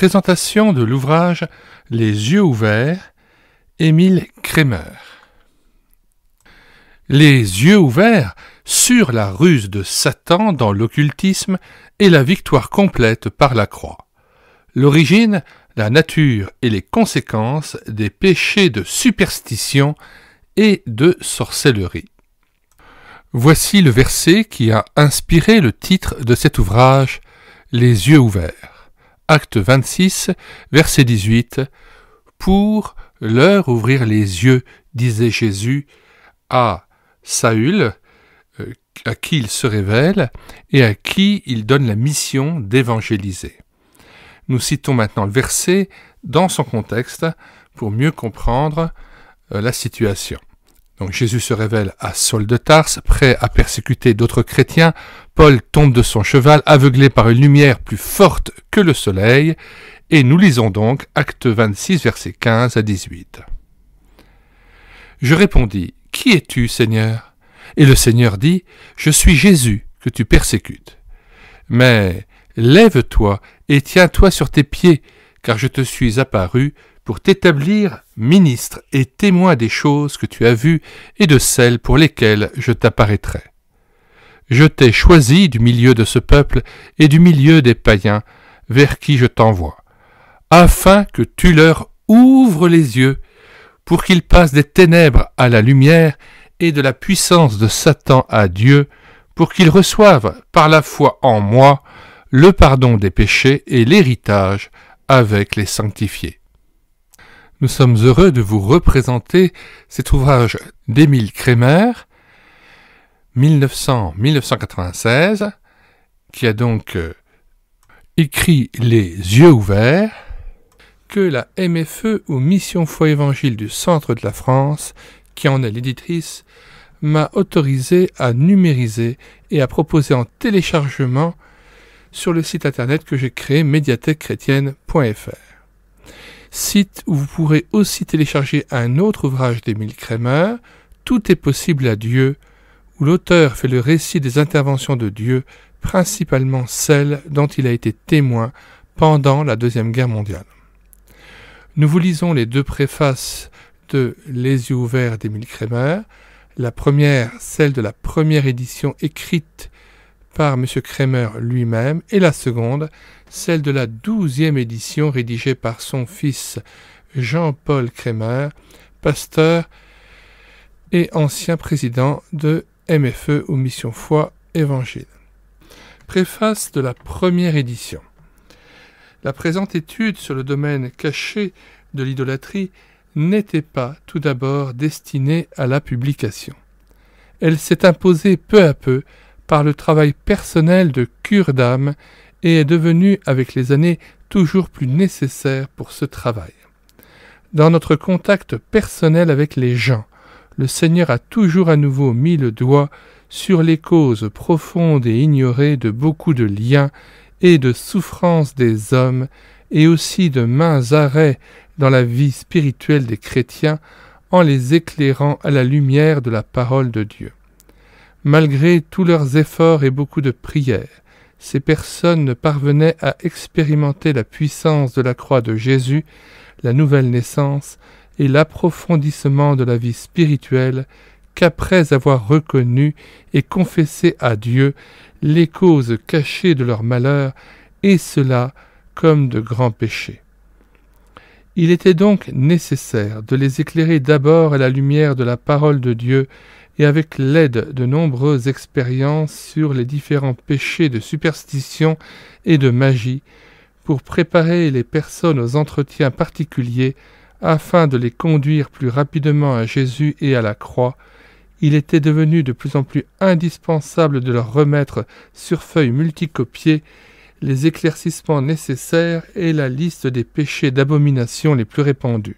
Présentation de l'ouvrage Les yeux ouverts, Émile Kremer. Les yeux ouverts sur la ruse de Satan dans l'occultisme et la victoire complète par la croix. L'origine, la nature et les conséquences des péchés de superstition et de sorcellerie. Voici le verset qui a inspiré le titre de cet ouvrage, Les yeux ouverts. Acte 26, verset 18. Pour leur ouvrir les yeux, disait Jésus à Saül, à qui il se révèle et à qui il donne la mission d'évangéliser. Nous citons maintenant le verset dans son contexte pour mieux comprendre la situation. Donc Jésus se révèle à Saul de Tarse, prêt à persécuter d'autres chrétiens. Paul tombe de son cheval, aveuglé par une lumière plus forte que le soleil, et nous lisons donc Acte 26, versets 15 à 18. Je répondis, « Qui es-tu, Seigneur ?» Et le Seigneur dit, « Je suis Jésus que tu persécutes. Mais lève-toi et tiens-toi sur tes pieds, car je te suis apparu pour t'établir ministre et témoin des choses que tu as vues et de celles pour lesquelles je t'apparaîtrai. Je t'ai choisi du milieu de ce peuple et du milieu des païens vers qui je t'envoie, afin que tu leur ouvres les yeux, pour qu'ils passent des ténèbres à la lumière et de la puissance de Satan à Dieu, pour qu'ils reçoivent par la foi en moi le pardon des péchés et l'héritage avec les sanctifiés. » Nous sommes heureux de vous représenter cet ouvrage d'Émile Kremer, 1900-1996, qui a donc écrit Les yeux ouverts, que la MFE ou Mission Foi Évangile du centre de la France, qui en est l'éditrice, m'a autorisé à numériser et à proposer en téléchargement sur le site internet que j'ai créé, médiathèquechrétienne.fr. Site où vous pourrez aussi télécharger un autre ouvrage d'Émile Kremer, Tout est possible à Dieu, où l'auteur fait le récit des interventions de Dieu, principalement celles dont il a été témoin pendant la Deuxième Guerre mondiale. Nous vous lisons les deux préfaces de Les yeux ouverts d'Émile Kremer, la première, celle de la première édition écrite par M. Kremer lui-même, et la seconde, celle de la 12e édition rédigée par son fils Jean-Paul Kremer, pasteur et ancien président de MFE ou Mission Foi Évangile. Préface de la première édition. La présente étude sur le domaine caché de l'idolâtrie n'était pas tout d'abord destinée à la publication. Elle s'est imposée peu à peu par le travail personnel de cure d'âme et est devenue avec les années toujours plus nécessaire pour ce travail. Dans notre contact personnel avec les gens, le Seigneur a toujours à nouveau mis le doigt sur les causes profondes et ignorées de beaucoup de liens et de souffrances des hommes et aussi de maints arrêts dans la vie spirituelle des chrétiens en les éclairant à la lumière de la parole de Dieu. Malgré tous leurs efforts et beaucoup de prières, ces personnes ne parvenaient à expérimenter la puissance de la croix de Jésus, la nouvelle naissance et l'approfondissement de la vie spirituelle qu'après avoir reconnu et confessé à Dieu les causes cachées de leur malheur, et cela comme de grands péchés. Il était donc nécessaire de les éclairer d'abord à la lumière de la parole de Dieu et avec l'aide de nombreuses expériences sur les différents péchés de superstition et de magie, pour préparer les personnes aux entretiens particuliers afin de les conduire plus rapidement à Jésus et à la croix. Il était devenu de plus en plus indispensable de leur remettre sur feuilles multicopiées les éclaircissements nécessaires et la liste des péchés d'abomination les plus répandus.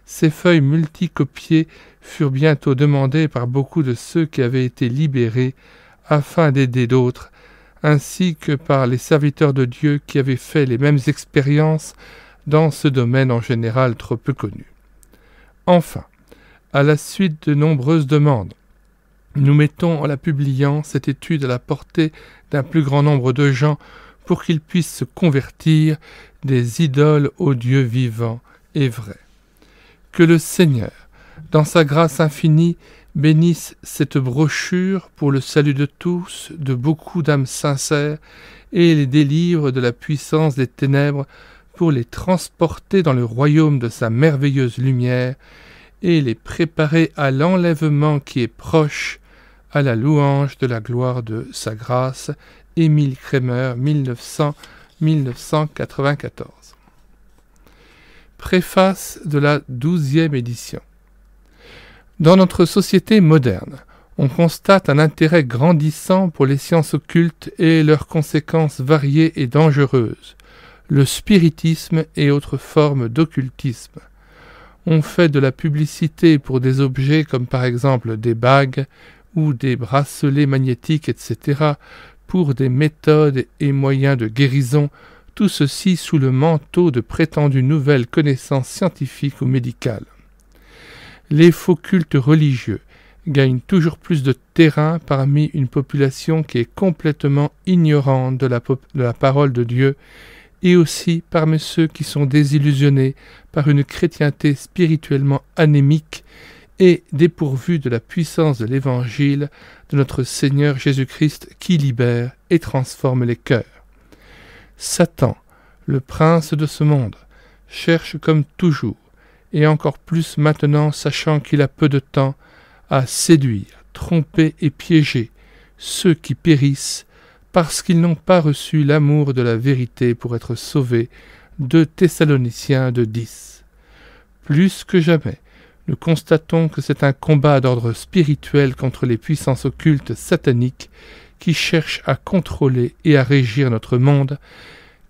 Ces feuilles multicopiées furent bientôt demandées par beaucoup de ceux qui avaient été libérés afin d'aider d'autres, ainsi que par les serviteurs de Dieu qui avaient fait les mêmes expériences dans ce domaine en général trop peu connu. Enfin, à la suite de nombreuses demandes, nous mettons en la publiant cette étude à la portée d'un plus grand nombre de gens pour qu'ils puissent se convertir, des idoles au Dieu vivant et vrai. Que le Seigneur, dans sa grâce infinie, bénisse cette brochure pour le salut de tous, de beaucoup d'âmes sincères, et les délivre de la puissance des ténèbres pour les transporter dans le royaume de sa merveilleuse lumière et les préparer à l'enlèvement qui est proche, à la louange de la gloire de sa grâce. Émile Kremer, 1900-1994. Préface de la 12e édition. Dans notre société moderne, on constate un intérêt grandissant pour les sciences occultes et leurs conséquences variées et dangereuses, le spiritisme et autres formes d'occultisme. On fait de la publicité pour des objets comme par exemple des bagues ou des bracelets magnétiques, etc., pour des méthodes et moyens de guérison, tout ceci sous le manteau de prétendues nouvelles connaissances scientifiques ou médicales. Les faux cultes religieux gagnent toujours plus de terrain parmi une population qui est complètement ignorante de la parole de Dieu, et aussi parmi ceux qui sont désillusionnés par une chrétienté spirituellement anémique et dépourvue de la puissance de l'Évangile de notre Seigneur Jésus-Christ qui libère et transforme les cœurs. Satan, le prince de ce monde, cherche comme toujours, et encore plus maintenant sachant qu'il a peu de temps, à séduire, tromper et piéger ceux qui périssent parce qu'ils n'ont pas reçu l'amour de la vérité pour être sauvés. 2 Thessaloniciens 2:10. Plus que jamais, nous constatons que c'est un combat d'ordre spirituel contre les puissances occultes sataniques qui cherchent à contrôler et à régir notre monde,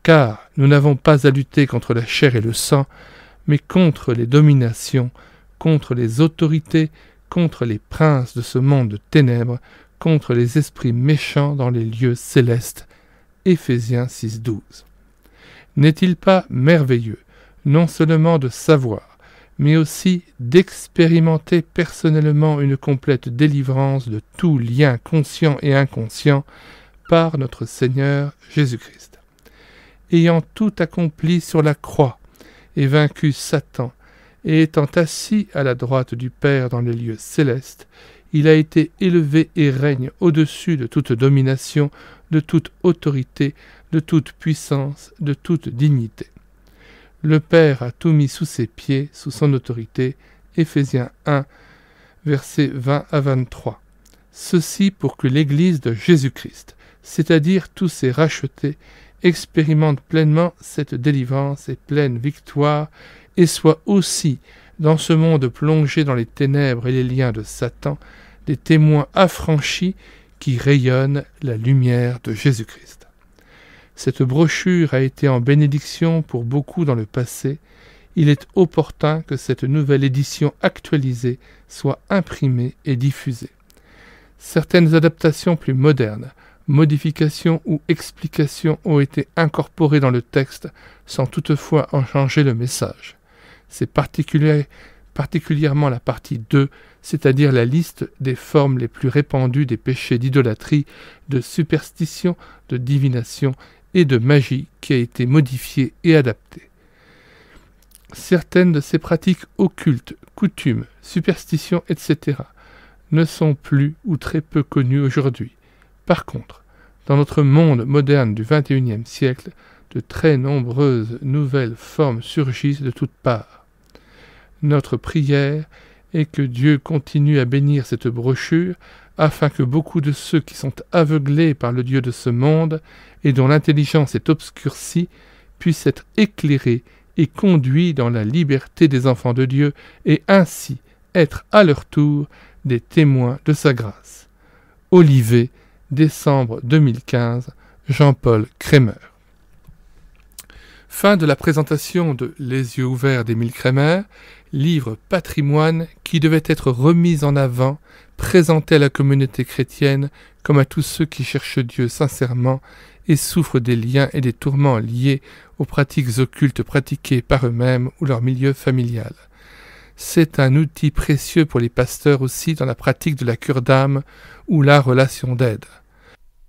car nous n'avons pas à lutter contre la chair et le sang, mais contre les dominations, contre les autorités, contre les princes de ce monde de ténèbres, contre les esprits méchants dans les lieux célestes. Éphésiens 6:12. N'est-il pas merveilleux, non seulement de savoir, mais aussi d'expérimenter personnellement une complète délivrance de tout lien conscient et inconscient par notre Seigneur Jésus-Christ. Ayant tout accompli sur la croix et vaincu Satan, et étant assis à la droite du Père dans les lieux célestes, il a été élevé et règne au-dessus de toute domination, de toute autorité, de toute puissance, de toute dignité. Le Père a tout mis sous ses pieds, sous son autorité. Éphésiens 1, versets 20 à 23. Ceci pour que l'Église de Jésus-Christ, c'est-à-dire tous ses rachetés, expérimente pleinement cette délivrance et pleine victoire, et soit aussi, dans ce monde plongé dans les ténèbres et les liens de Satan, des témoins affranchis qui rayonnent la lumière de Jésus-Christ. Cette brochure a été en bénédiction pour beaucoup dans le passé. Il est opportun que cette nouvelle édition actualisée soit imprimée et diffusée. Certaines adaptations plus modernes, modifications ou explications ont été incorporées dans le texte sans toutefois en changer le message. C'est particulièrement la partie 2, c'est-à-dire la liste des formes les plus répandues des péchés d'idolâtrie, de superstition, de divination et de magie qui a été modifiée et adaptée. Certaines de ces pratiques occultes, coutumes, superstitions, etc. ne sont plus ou très peu connues aujourd'hui. Par contre, dans notre monde moderne du XXIe siècle, de très nombreuses nouvelles formes surgissent de toutes parts. Notre prière est que Dieu continue à bénir cette brochure afin que beaucoup de ceux qui sont aveuglés par le Dieu de ce monde et dont l'intelligence est obscurcie puissent être éclairés et conduits dans la liberté des enfants de Dieu et ainsi être à leur tour des témoins de sa grâce. Olivet, décembre 2015, Jean-Paul Kremer. Fin de la présentation de Les yeux ouverts d'Émile Kremer, livre patrimoine qui devait être remis en avant, présenté à la communauté chrétienne comme à tous ceux qui cherchent Dieu sincèrement et souffrent des liens et des tourments liés aux pratiques occultes pratiquées par eux-mêmes ou leur milieu familial. C'est un outil précieux pour les pasteurs aussi dans la pratique de la cure d'âme ou la relation d'aide.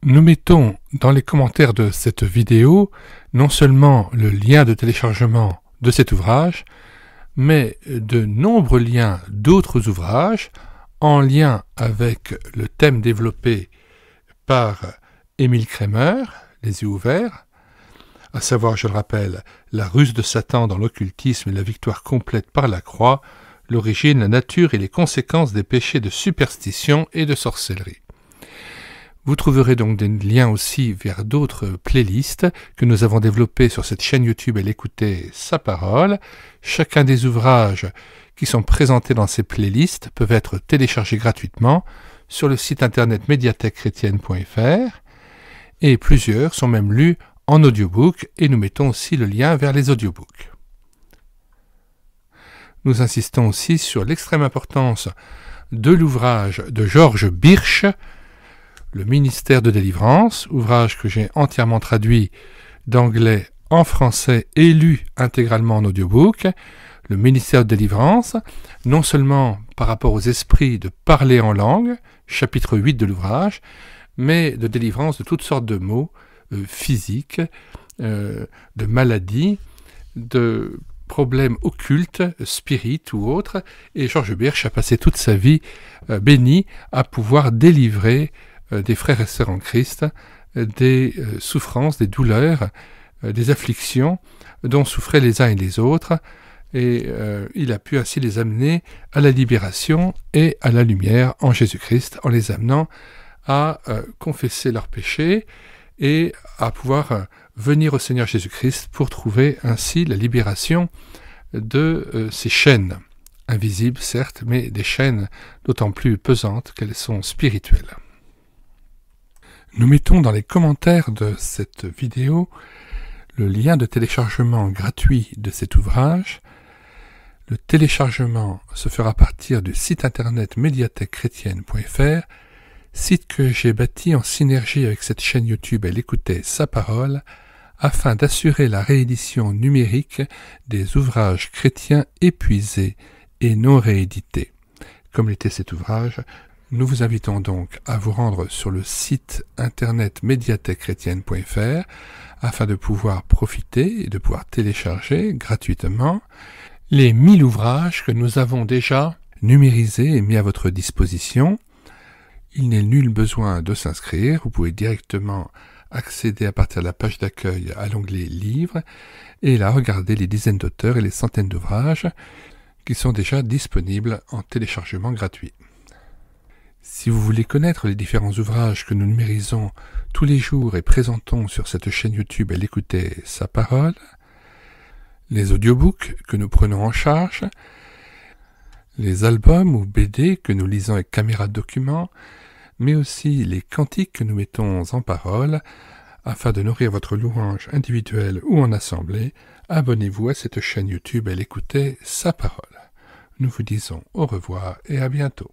Nous mettons dans les commentaires de cette vidéo non seulement le lien de téléchargement de cet ouvrage, mais de nombreux liens d'autres ouvrages en lien avec le thème développé par Émile Kremer, Les yeux ouverts, à savoir, je le rappelle, la ruse de Satan dans l'occultisme et la victoire complète par la croix, l'origine, la nature et les conséquences des péchés de superstition et de sorcellerie. Vous trouverez donc des liens aussi vers d'autres playlists que nous avons développées sur cette chaîne YouTube Elle écoutait sa parole. Chacun des ouvrages qui sont présentés dans ces playlists peuvent être téléchargés gratuitement sur le site internet médiathèquechrétienne.fr et plusieurs sont même lus en audiobook et nous mettons aussi le lien vers les audiobooks. Nous insistons aussi sur l'extrême importance de l'ouvrage de Georges Birch, Le ministère de délivrance, ouvrage que j'ai entièrement traduit d'anglais en français et lu intégralement en audiobook. Le ministère de délivrance, non seulement par rapport aux esprits de parler en langue, chapitre 8 de l'ouvrage, mais de délivrance de toutes sortes de maux physiques, de maladies, de problèmes occultes, spirites ou autres, et Georges Birch a passé toute sa vie bénie à pouvoir délivrer des frères et sœurs en Christ des souffrances, des douleurs, des afflictions dont souffraient les uns et les autres, et il a pu ainsi les amener à la libération et à la lumière en Jésus-Christ, en les amenant à confesser leurs péchés et à pouvoir venir au Seigneur Jésus-Christ pour trouver ainsi la libération de ces chaînes, invisibles certes, mais des chaînes d'autant plus pesantes qu'elles sont spirituelles. Nous mettons dans les commentaires de cette vidéo le lien de téléchargement gratuit de cet ouvrage. Le téléchargement se fera à partir du site internet médiathèquechrétienne.fr, site que j'ai bâti en synergie avec cette chaîne YouTube Elle écoutait sa parole, afin d'assurer la réédition numérique des ouvrages chrétiens épuisés et non réédités. Comme l'était cet ouvrage, nous vous invitons donc à vous rendre sur le site internet médiathèquechrétienne.fr afin de pouvoir profiter et de pouvoir télécharger gratuitement les 1000 ouvrages que nous avons déjà numérisés et mis à votre disposition. Il n'est nul besoin de s'inscrire, vous pouvez directement accéder à partir de la page d'accueil à l'onglet Livres et là regarder les dizaines d'auteurs et les centaines d'ouvrages qui sont déjà disponibles en téléchargement gratuit. Si vous voulez connaître les différents ouvrages que nous numérisons tous les jours et présentons sur cette chaîne YouTube Elle écoutait sa parole, les audiobooks que nous prenons en charge, les albums ou BD que nous lisons avec caméra de document, mais aussi les cantiques que nous mettons en parole, afin de nourrir votre louange individuelle ou en assemblée, abonnez-vous à cette chaîne YouTube Elle écoutait sa parole. Nous vous disons au revoir et à bientôt.